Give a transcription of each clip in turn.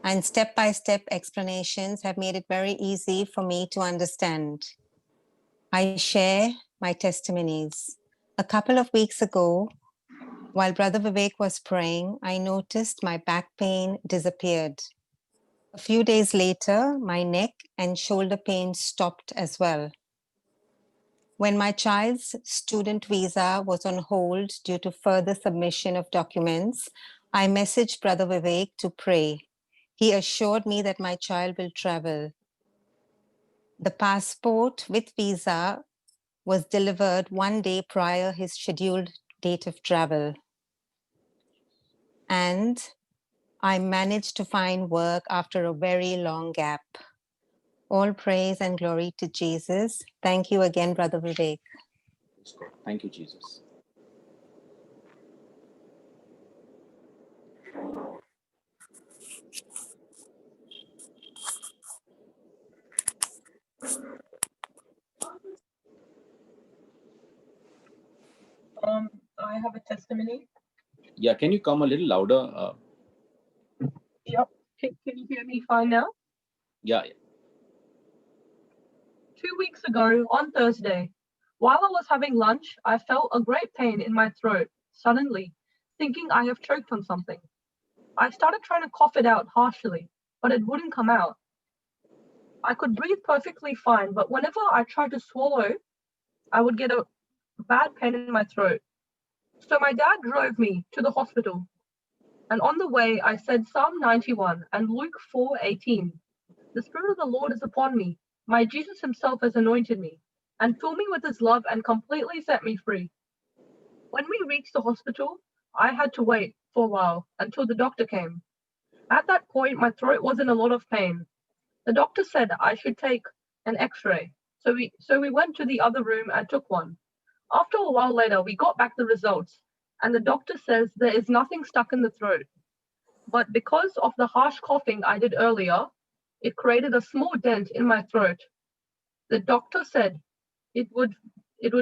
and step-by-step explanations have made it very easy for me to understand. I share my testimonies. A couple of weeks ago, while Brother Vivek was praying, I noticed my back pain disappeared. A few days later, my neck and shoulder pain stopped as well. When my child's student visa was on hold due to further submission of documents, I messaged Brother Vivek to pray. He assured me that my child will travel. The passport with visa was delivered one day prior his scheduled date of travel. And I managed to find work after a very long gap. All praise and glory to Jesus. Thank you again, Brother Vivek. Thank you, Jesus. I have a testimony. Yeah, can you come a little louder? Yep. Can you hear me fine now? Yeah. 2 weeks ago on Thursday, while I was having lunch, I felt a great pain in my throat suddenly, thinking I have choked on something. I started trying to cough it out harshly, but it wouldn't come out. I could breathe perfectly fine, but whenever I tried to swallow, I would get a bad pain in my throat. So my dad drove me to the hospital. And on the way, I said Psalm 91 and Luke 4:18. The Spirit of the Lord is upon me. My Jesus himself has anointed me and filled me with his love and completely set me free. When we reached the hospital, I had to wait for a while until the doctor came. At that point, my throat was in a lot of pain. The doctor said I should take an x-ray. So we went to the other room and took one. After a while later, we got back the results, and the doctor says there is nothing stuck in the throat. But because of the harsh coughing I did earlier, it created a small dent in my throat. The doctor said it would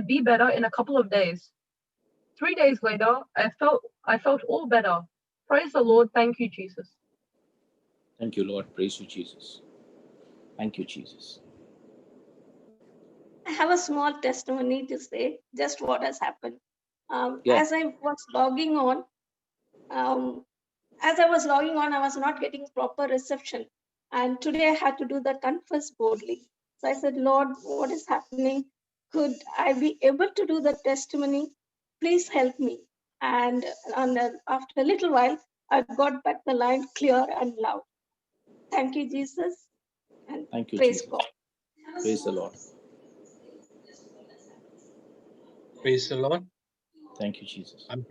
be better in a couple of days. 3 days later, I felt all better. Praise the Lord. Thank you, Jesus. Thank you, Lord. Praise you, Jesus. Thank you, Jesus. I have a small testimony to say just what has happened. Yeah. As I was logging on, I was not getting proper reception. And today I had to do the confess boldly. So I said, Lord, what is happening? Could I be able to do the testimony? Please help me. And after a little while, I got back the line clear and loud. Thank you, Jesus. And Thank you, praise Jesus. God. Praise the Lord. Praise the Lord. Thank you, Jesus. I'm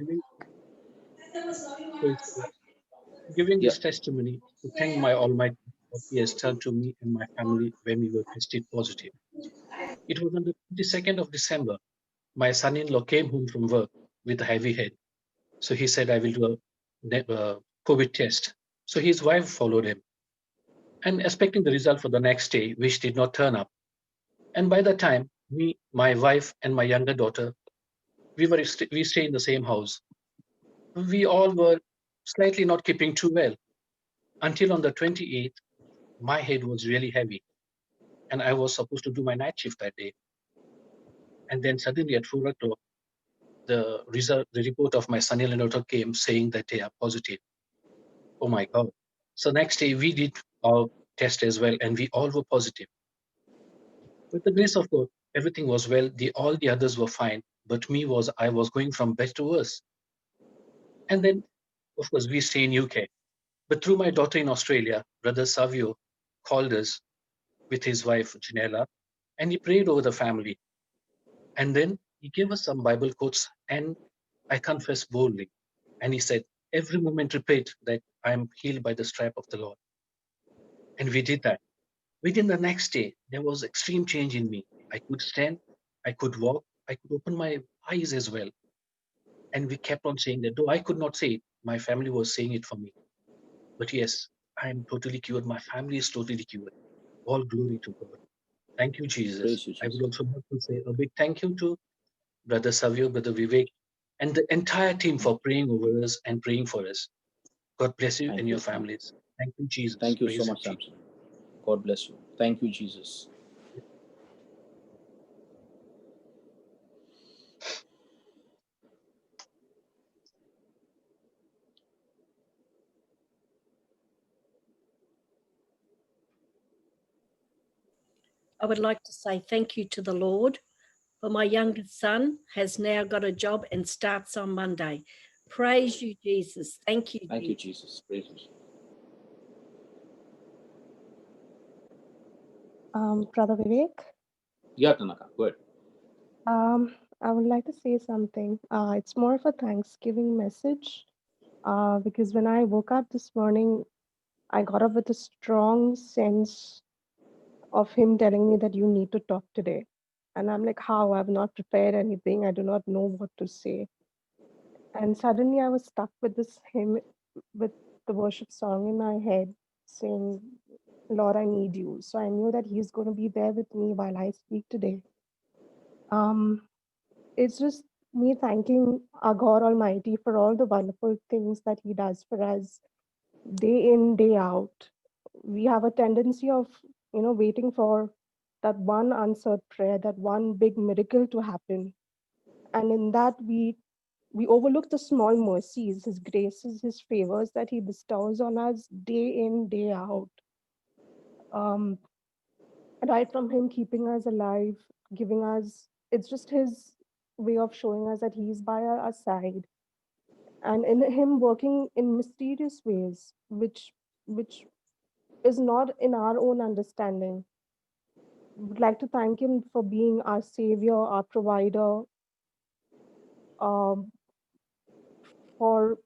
giving this testimony to thank my Almighty that He has turned to me and my family when we were tested positive. It was on the 22nd of December. My son-in-law came home from work with a heavy head. So he said, I will do a COVID test. So his wife followed him and expecting the result for the next day, which did not turn up. And by the time me, my wife and my younger daughter, we stay in the same house. We all were slightly not keeping too well until on the 28th, my head was really heavy and I was supposed to do my night shift that day. And then suddenly at 4 o'clock, the report of my son-in-law daughter came saying that they are positive. Oh my God. So next day we did our test as well and we all were positive. With the grace of God, everything was well. All the others were fine, but I was going from bad to worse. And then, of course, we stay in UK. But through my daughter in Australia, Brother Savio called us with his wife, Janela, and he prayed over the family. And then he gave us some Bible quotes, and I confess boldly. And he said, every moment repeat that I am healed by the stripe of the Lord. And we did that. Within the next day, there was extreme change in me. I could stand, I could walk, I could open my eyes as well. And we kept on saying that, though I could not say it, my family was saying it for me. But yes, I am totally cured. My family is totally cured. All glory to God. Thank you, Jesus. Praise you, Jesus. I would also like to say a big thank you to Brother Savio, Brother Vivek, and the entire team for praying over us and praying for us. God bless you and your families. Thank you, Jesus. Thank you Praise so you, much, Jesus. Samson. God bless you. Thank you, Jesus. I would like to say thank you to the Lord, for my youngest son has now got a job and starts on Monday. Praise you, Jesus. Thank you. Thank you, Jesus. Praise you. Brother Vivek, Yeah, Tanaka, go ahead. I would like to say something. It's more of a Thanksgiving message because when I woke up this morning, I got up with a strong sense of him telling me that you need to talk today. And I'm like, how? I've not prepared anything. I do not know what to say. And suddenly I was stuck with this hymn, with the worship song in my head, saying, Lord, I need you. So I knew that he's going to be there with me while I speak today. It's just me thanking our God Almighty for all the wonderful things that He does for us day in, day out. We have a tendency of, waiting for that one answered prayer, that one big miracle to happen. And in that, we overlook the small mercies, His graces, His favors that He bestows on us day in, day out. Right from Him keeping us alive, giving us, it's just His way of showing us that He's by our side, and in Him working in mysterious ways, which is not in our own understanding. Would like to thank Him for being our Savior, our provider, um, for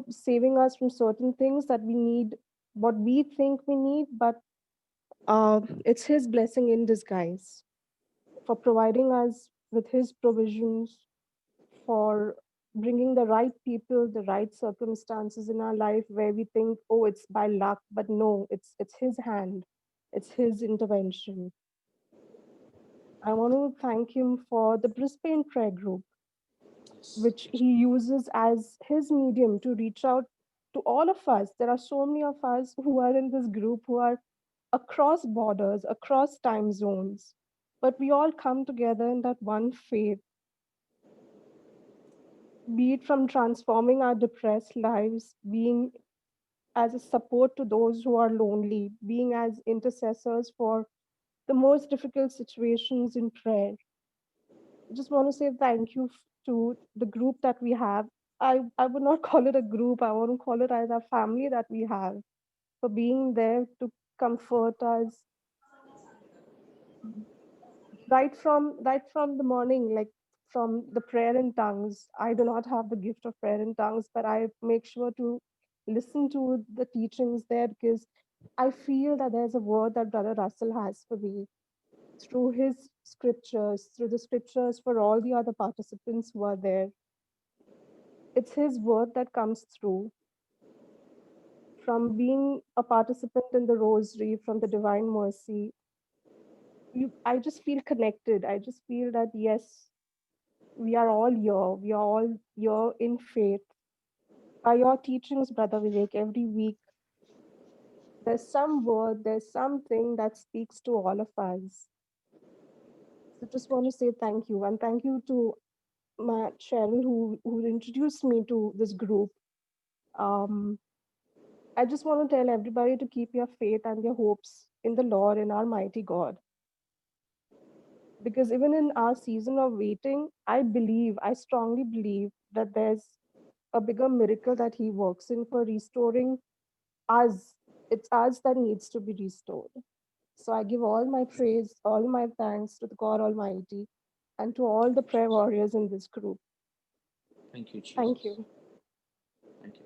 saving us from certain things that we need, what we think we need, but it's His blessing in disguise, for providing us with His provisions, for bringing the right people, the right circumstances in our life where we think, oh, it's by luck, but no, it's His hand, it's His intervention. I want to thank Him for the Brisbane Prayer Group, which He uses as His medium to reach out to all of us. There are so many of us who are in this group who are across borders, across time zones, but we all come together in that one faith, be it from transforming our depressed lives, being as a support to those who are lonely, being as intercessors for the most difficult situations in prayer. I just want to say thank you to the group that we have. I would not call it a group, I want to call it as a family that we have, for being there to comfort us right from the morning, like from the prayer in tongues. I do not have the gift of prayer in tongues, but I make sure to listen to the teachings there, because I feel that there's a word that Brother Russell has for me through his scriptures, through the scriptures for all the other participants who are there. It's his word that comes through. From being a participant in the rosary, from the Divine Mercy, I just feel connected. I just feel that, yes, we are all here. We are all here in faith. By your teachings, Brother Vivek, every week, there's some word, there's something that speaks to all of us. So just want to say thank you. And thank you to my Cheryl who introduced me to this group. I just want to tell everybody to keep your faith and your hopes in the Lord, in our mighty God. Because even in our season of waiting, I strongly believe that there's a bigger miracle that He works in for restoring us. It's us that needs to be restored. So I give all my praise, all my thanks to the God Almighty and to all the prayer warriors in this group. Thank you, Jesus. Thank you. Thank you.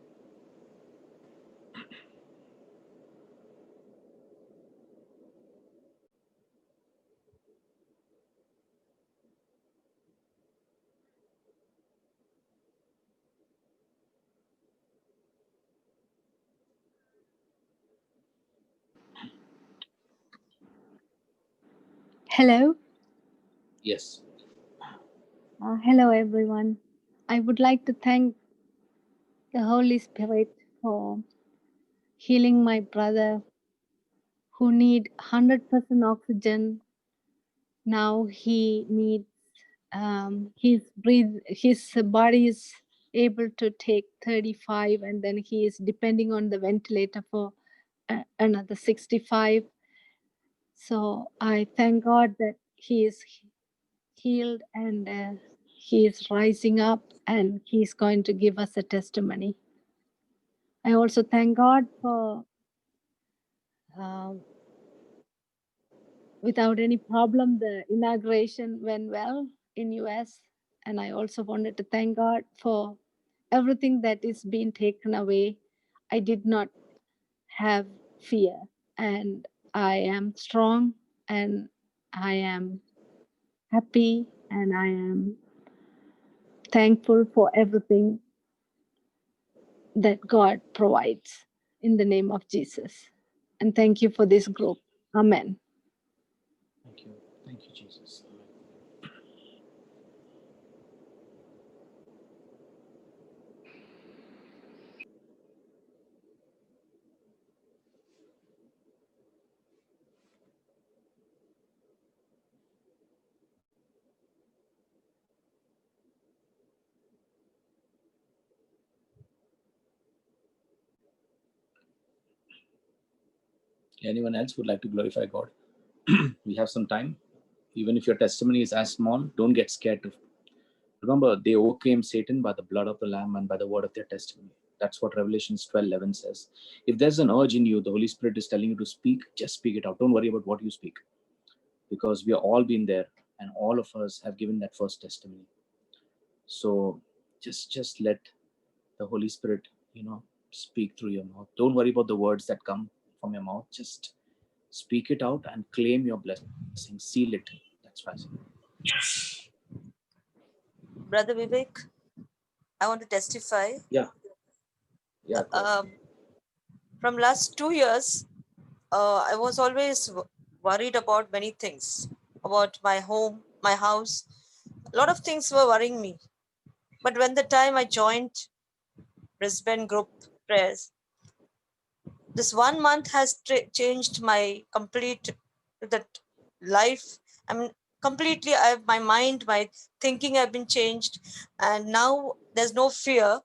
Hello. Yes. Hello, everyone. I would like to thank the Holy Spirit for healing my brother who need 100% oxygen. Now he needs his body is able to take 35, and then he is depending on the ventilator for another 65. So I thank God that he is healed, and he is rising up, and he is going to give us a testimony. I also thank God for without any problem, the inauguration went well in US. And I also wanted to thank God for everything that is being taken away. I did not have fear, and I am strong, and I am happy, and I am thankful for everything that God provides in the name of Jesus. And thank you for this group. Amen. Thank you. Thank you, Jesus. Anyone else would like to glorify God? We have some time. Even if your testimony is as small, don't get scared. Remember, they overcame Satan by the blood of the Lamb and by the word of their testimony. That's what Revelations 12:11 says. If there's an urge in you, the Holy Spirit is telling you to speak, just speak it out. Don't worry about what you speak, because we have all been there, and all of us have given that first testimony. So just let the Holy Spirit, speak through your mouth. Don't worry about the words that come from your mouth. Just speak it out and claim your blessing. Seal it. That's fascinating. Brother Vivek, I want to testify. Yeah. From last 2 years, I was always worried about many things, about my home, my house. A lot of things were worrying me. But when the time I joined Brisbane group prayers, this 1 month has changed my complete that life. I mean, completely, my mind, my thinking have been changed, and now there's no fear.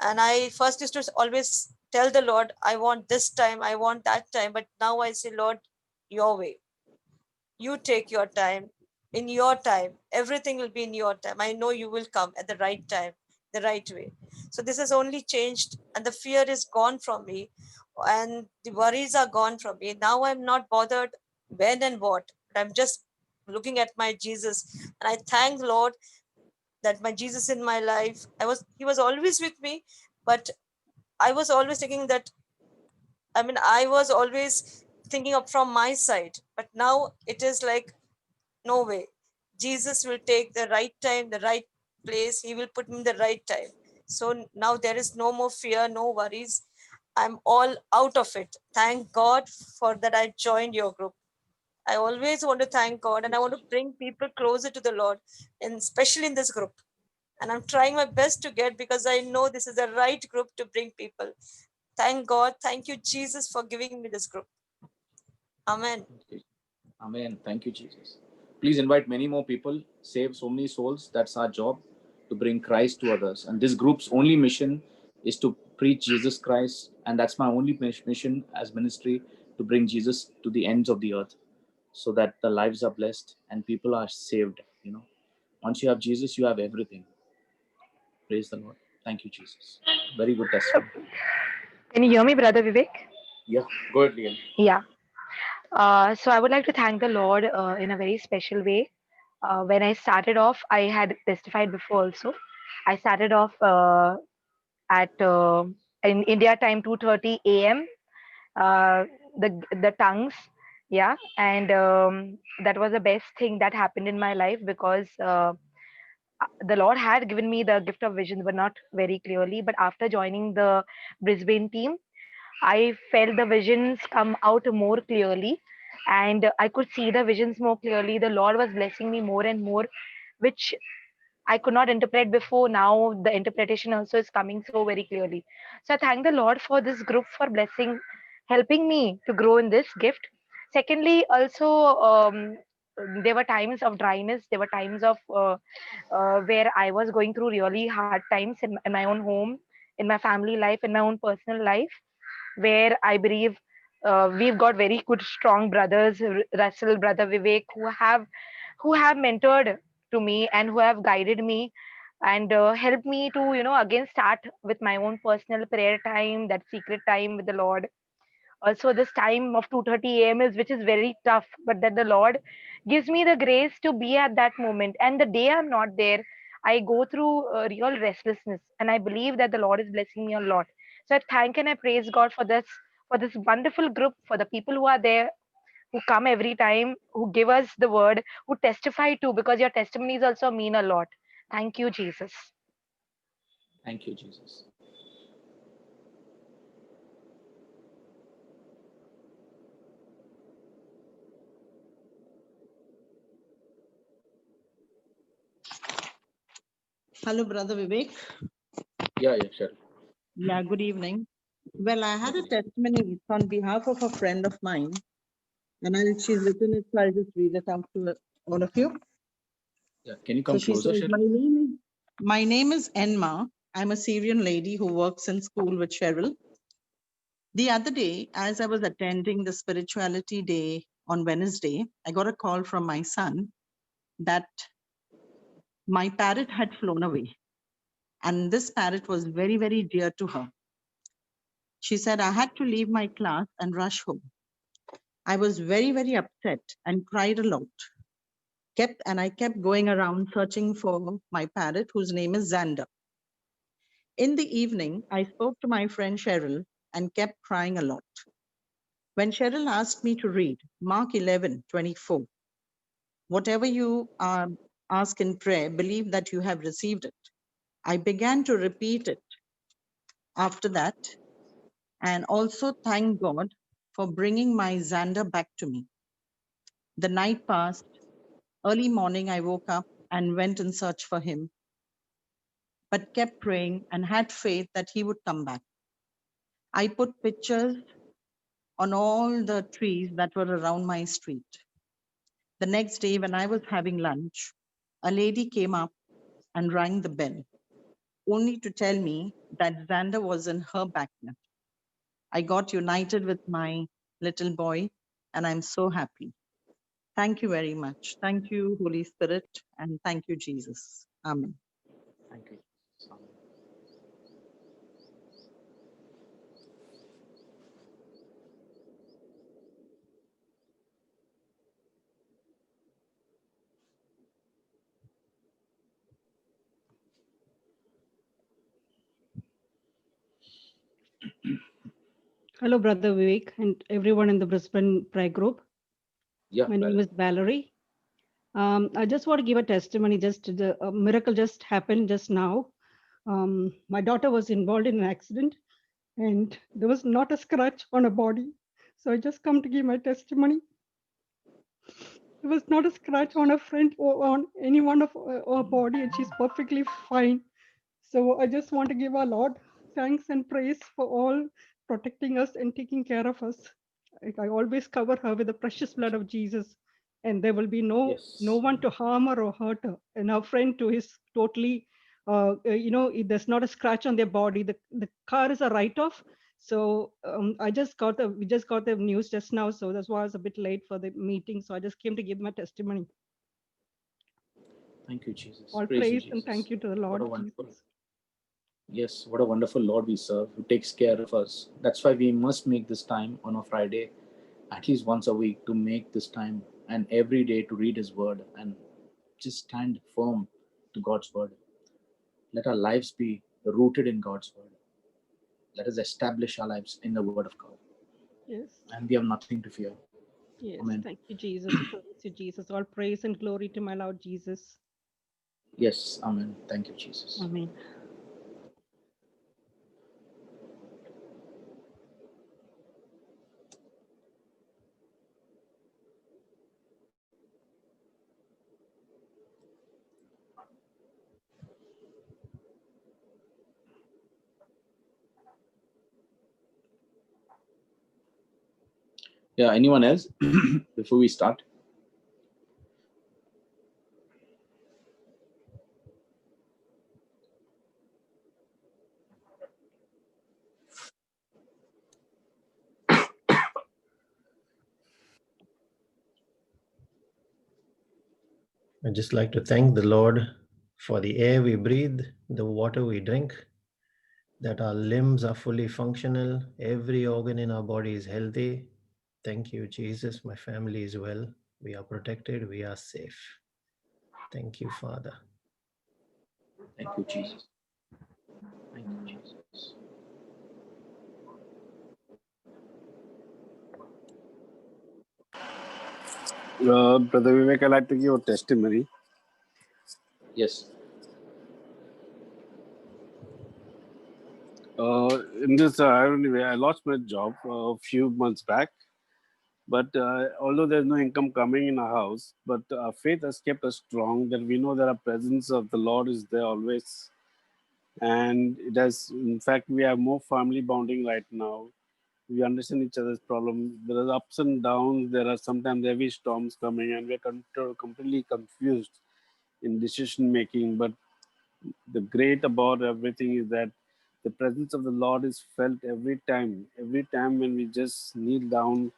And I first used to always tell the Lord, I want this time, I want that time. But now I say, Lord, your way. You take your time. In your time, everything will be in your time. I know you will come at the right time, the right way. So this has only changed, and the fear is gone from me, and the worries are gone from me. Now I'm not bothered when and what, but I'm just looking at my Jesus. And I thank the Lord that my Jesus in my life, he was always with me, but I was always thinking that, I was always thinking of from my side, but now it is like, no way. Jesus will take the right time, the right place. He will put me in the right time. So now there is no more fear, no worries. I'm all out of it. Thank God for that I joined your group. I always want to thank God, and I want to bring people closer to the Lord, and especially in this group. And I'm trying my best to get, because I know this is the right group to bring people. Thank God. Thank you, Jesus, for giving me this group. Amen. Amen. Thank you, Jesus. Please invite many more people. Save so many souls. That's our job, to bring Christ to others. And this group's only mission is to preach Jesus Christ. And that's my only mission as ministry, to bring Jesus to the ends of the earth, so that the lives are blessed and people are saved. Once you have Jesus, you have everything. Praise the Lord. Thank you, Jesus. Very good testimony. Can you hear me, Brother Vivek? Yeah, go ahead, Liam. Yeah. So I would like to thank the Lord in a very special way. When I started off, I had testified before also. I started off at in India time 2:30 a.m. The tongues, yeah, and that was the best thing that happened in my life, because the Lord had given me the gift of vision, but not very clearly. But after joining the Brisbane team, I felt the visions come out more clearly, and I could see the visions more clearly. The Lord was blessing me more and more, which I could not interpret before. Now the interpretation also is coming so very clearly. So I thank the Lord for this group for blessing, helping me to grow in this gift. Secondly, also there were times of dryness. There were times of where I was going through really hard times in my own home, in my family life, in my own personal life, where I believe we've got very good, strong brothers, Russell, brother Vivek, who have mentored to me and who have guided me and helped me to, again start with my own personal prayer time, that secret time with the Lord. Also, this time of 2:30 a.m. is which is very tough, but that the Lord gives me the grace to be at that moment. And the day I'm not there, I go through real restlessness, and I believe that the Lord is blessing me a lot. So I thank and I praise God for this wonderful group, for the people who are there, who come every time, who give us the word, who testify too, because your testimonies also mean a lot. Thank you, Jesus. Thank you, Jesus. Hello, Brother Vivek. Yeah, sure. Yeah, good evening. Well, I had a testimony on behalf of a friend of mine, and she's written it, so I'll just read it out to all of you. Yeah, can you come So she closer, says, Cheryl? my name is Enma. I'm a Syrian lady who works in school with Cheryl. The other day, as I was attending the spirituality day on Wednesday, I got a call from my son that my parrot had flown away. And this parrot was very, very dear to her. She said, I had to leave my class and rush home. I was very, very upset and cried a lot. I kept going around searching for my parrot, whose name is Xander. In the evening, I spoke to my friend Cheryl and kept crying a lot. When Cheryl asked me to read Mark 11:24, whatever you ask in prayer, believe that you have received it. I began to repeat it after that and also thank God for bringing my Xander back to me. The night passed. Early morning, I woke up and went in search for him, but kept praying and had faith that he would come back. I put pictures on all the trees that were around my street. The next day, when I was having lunch, a lady came up and rang the bell, only to tell me that Xander was in her backyard. I got united with my little boy, and I'm so happy. Thank you very much. Thank you, Holy Spirit, and thank you, Jesus. Amen. Thank you. Hello, Brother Vivek, and everyone in the Brisbane prayer group. Yeah, My name is Valerie. I just want to give a testimony. A miracle just happened just now. My daughter was involved in an accident, and there was not a scratch on her body. So I just come to give my testimony. There was not a scratch on her front or on any one of her body, and she's perfectly fine. So I just want to give our Lord thanks and praise for all protecting us and taking care of us. I always cover her with the precious blood of Jesus, and there will be no one to harm her or hurt her. And our friend too is totally, there's not a scratch on their body. The car is a write-off. So we just got the news just now. So that's why I was a bit late for the meeting. So I just came to give my testimony. Thank you, Jesus. All Praise you, praise Jesus. and thank you to the Lord. What a wonderful. Jesus. Yes, what a wonderful Lord we serve, who takes care of us. That's why we must make this time on a Friday, at least once a week, to make this time and every day to read His Word and just stand firm to God's Word. Let our lives be rooted in God's Word. Let us establish our lives in the Word of God. Yes. And we have nothing to fear. Yes. Amen. Thank you, Jesus. Praise you, Jesus. All praise and glory to my Lord Jesus. Yes. Amen. Thank you, Jesus. Amen. Yeah, anyone else before we start? I'd just like to thank the Lord for the air we breathe, the water we drink, that our limbs are fully functional, every organ in our body is healthy. Thank you, Jesus. My family is well. We are protected. We are safe. Thank you, Father. Thank you, Jesus. Thank you, Jesus. Brother Vivek, I'd like to give a testimony. Yes. In this irony way, I lost my job a few months back. But although there's no income coming in our house, but our faith has kept us strong that we know that our presence of the Lord is there always. And it has, in fact, we have more family bonding right now. We understand each other's problems. There are ups and downs. There are sometimes heavy storms coming, and we're completely confused in decision making. But the great about everything is that the presence of the Lord is felt every time when we just kneel down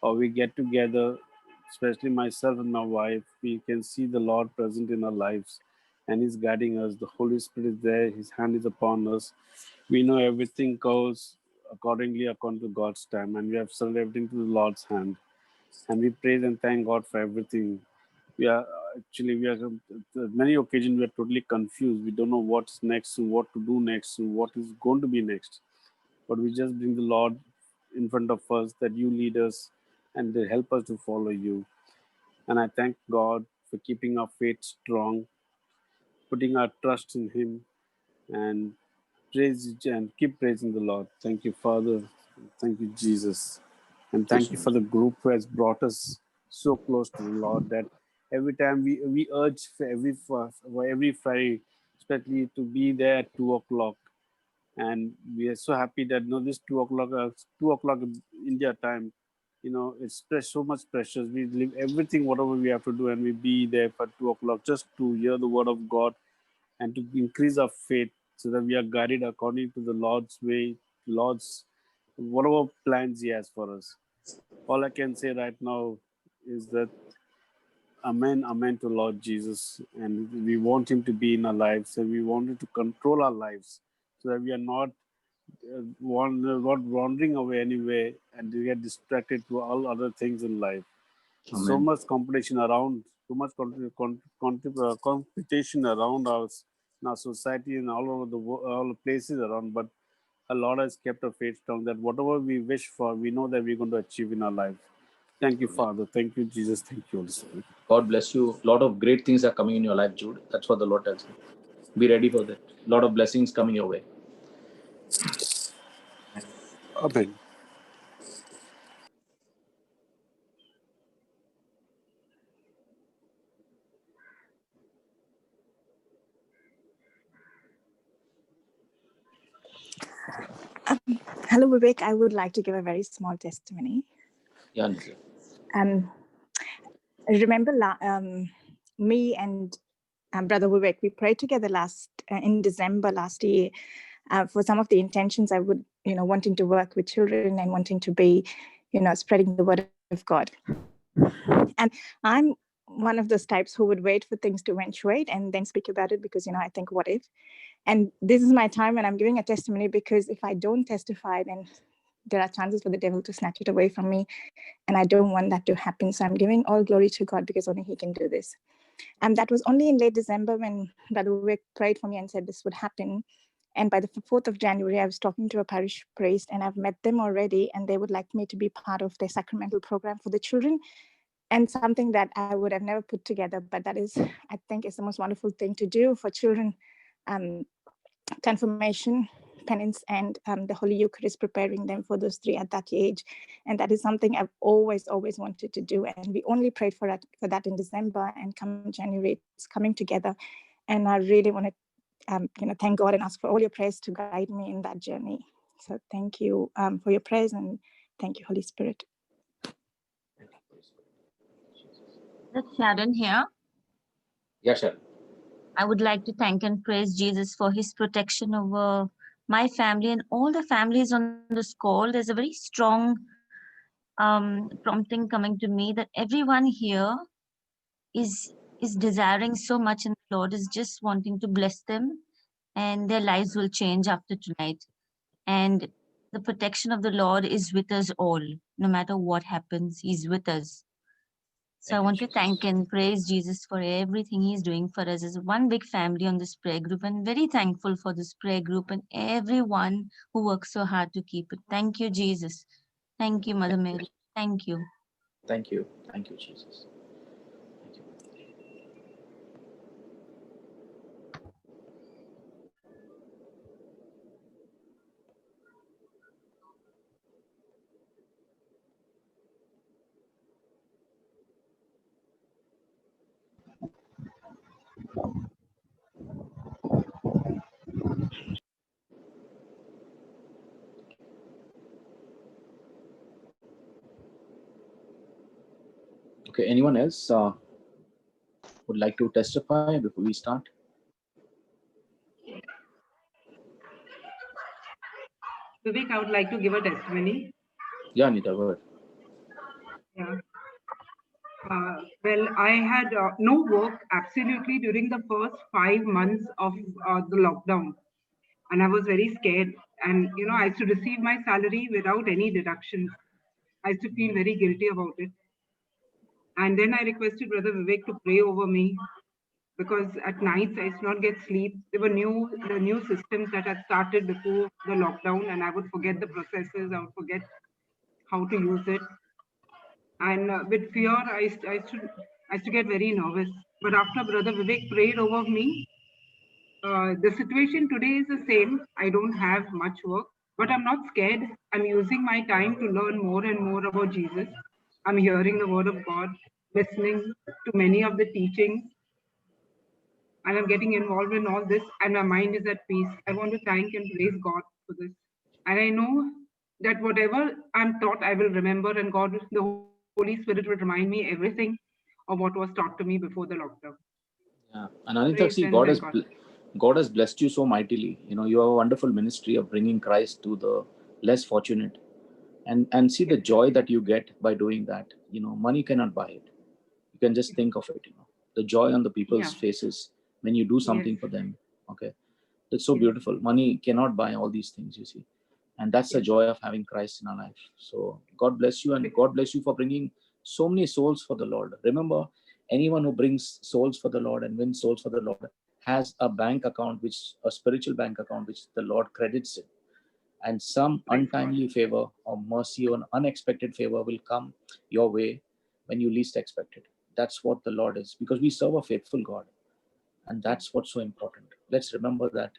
or we get together, especially myself and my wife, we can see the Lord present in our lives and He's guiding us. The Holy Spirit is there, His hand is upon us. We know everything goes according to God's time, and we have surrendered everything to the Lord's hand. And we praise and thank God for everything. We are many occasions we are totally confused. We don't know what's next, what to do next, what is going to be next. But we just bring the Lord in front of us, that you lead us and they help us to follow you. And I thank God for keeping our faith strong, putting our trust in Him, and keep praising the Lord. Thank you, Father. Thank you, Jesus. And thank you for the group who has brought us so close to the Lord that every time we urge for every Friday, especially to be there at 2:00. And we are so happy that this 2:00 India time, it's so much precious. We leave everything, whatever we have to do, and we be there for 2:00 just to hear the word of God and to increase our faith so that we are guided according to the Lord's way, Lord's whatever plans He has for us. All I can say right now is that Amen, amen to Lord Jesus. And we want Him to be in our lives, and we want Him to control our lives so that we are not wandering away anyway and we get distracted to all other things in life. Amen. So much competition around, so much competition around us in our society and all over the world, all the places around. But the Lord has kept our faith strong that whatever we wish for, we know that we're going to achieve in our life. Thank you, Father. Thank you, Jesus. Thank you, Holy Spirit. God bless you. A lot of great things are coming in your life, Jude. That's what the Lord tells me. Be ready for that. A lot of blessings coming your way. Amen. Hello, Vivek. I would like to give a very small testimony. Yeah, Nisha. Remember me and Brother Vivek, we prayed together in December last year for some of the intentions I would, wanting to work with children and wanting to be, spreading the word of God. And I'm one of those types who would wait for things to eventuate and then speak about it because, I think, what if? And this is my time when I'm giving a testimony, because if I don't testify, then there are chances for the devil to snatch it away from me. And I don't want that to happen. So I'm giving all glory to God because only He can do this. And that was only in late December when Brother Vivek prayed for me and said this would happen. And by the 4th of January, I was talking to a parish priest, and I've met them already, and they would like me to be part of their sacramental program for the children. And something that I would have never put together, but that is, I think, is the most wonderful thing to do for children. Confirmation, penance, and the Holy Eucharist, preparing them for those 3 at that age. And that is something I've always wanted to do. And we only prayed for that in December, and come January, it's coming together. And I really want to thank God and ask for all your prayers to guide me in that journey. So thank you for your prayers, and thank you, Holy Spirit. That's Sharon here. Yeah, sure. I would like to thank and praise Jesus for his protection over my family and all the families on this call. There's a very strong prompting coming to me that everyone here is desiring so much, and the Lord is just wanting to bless them, and their lives will change after tonight. And the protection of the Lord is with us all. No matter what happens, he's with us. So I want to thank and praise Jesus for everything he's doing for us as one big family on this prayer group, and very thankful for this prayer group and everyone who works so hard to keep it. Thank you, Jesus. Thank you, Mother Mary. Thank you. Thank you. Thank you, Jesus. Okay, anyone else would like to testify before we start? Vivek, I would like to give a testimony. Yeah, Anita, go ahead. Yeah. Well, I had no work absolutely during the first 5 months of the lockdown, and I was very scared. And I used to receive my salary without any deductions. I used to feel very guilty about it. And then I requested Brother Vivek to pray over me, because at nights I used to not get sleep. There were the new systems that had started before the lockdown, and I would forget the processes. I would forget how to use it. And with fear, I used to get very nervous. But after Brother Vivek prayed over me, the situation today is the same. I don't have much work, but I'm not scared. I'm using my time to learn more and more about Jesus. I'm hearing the word of God, listening to many of the teachings, and I'm getting involved in all this, and my mind is at peace. I want to thank and praise God for this. And I know that whatever I'm taught, I will remember, and God, the Holy Spirit will remind me everything of what was taught to me before the lockdown. Yeah, and Anita, Praise see, and God thank has God has blessed you so mightily. You have a wonderful ministry of bringing Christ to the less fortunate, and see the joy that you get by doing that. Money cannot buy it. You can just think of it. The joy on the people's faces when you do something for them. Okay, it's so beautiful. Money cannot buy all these things. You see, and that's the joy of having Christ in our life. So God bless you, and God bless you for bringing so many souls for the Lord. Remember, anyone who brings souls for the Lord and wins souls for the Lord has a bank account, a spiritual bank account, which the Lord credits it. And some untimely favor or mercy or unexpected favor will come your way when you least expect it. That's what the Lord is, because we serve a faithful God. And that's what's so important. Let's remember that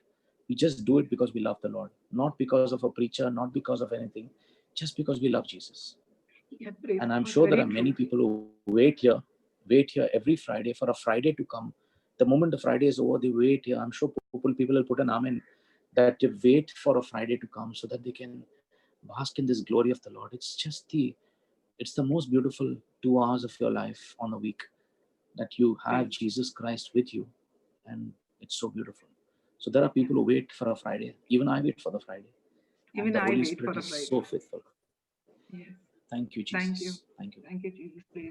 we just do it because we love the Lord, not because of a preacher, not because of anything, just because we love Jesus. Yeah, praise And I'm God. sure there Very are many true. people who wait here every Friday for a Friday to come. The moment the Friday is over, they wait here. I'm sure people will put an amen that they wait for a Friday to come so that they can bask in this glory of the Lord. It's the most beautiful 2 hours of your life on a week, that you have Jesus Christ with you, and it's so beautiful. So there are people who wait for a Friday. Even I wait for the Friday. And Even the I Holy wait for Spirit the is Friday. so faithful. Yes. Thank you, Jesus. Thank you. Thank you. Thank you, Jesus. Praise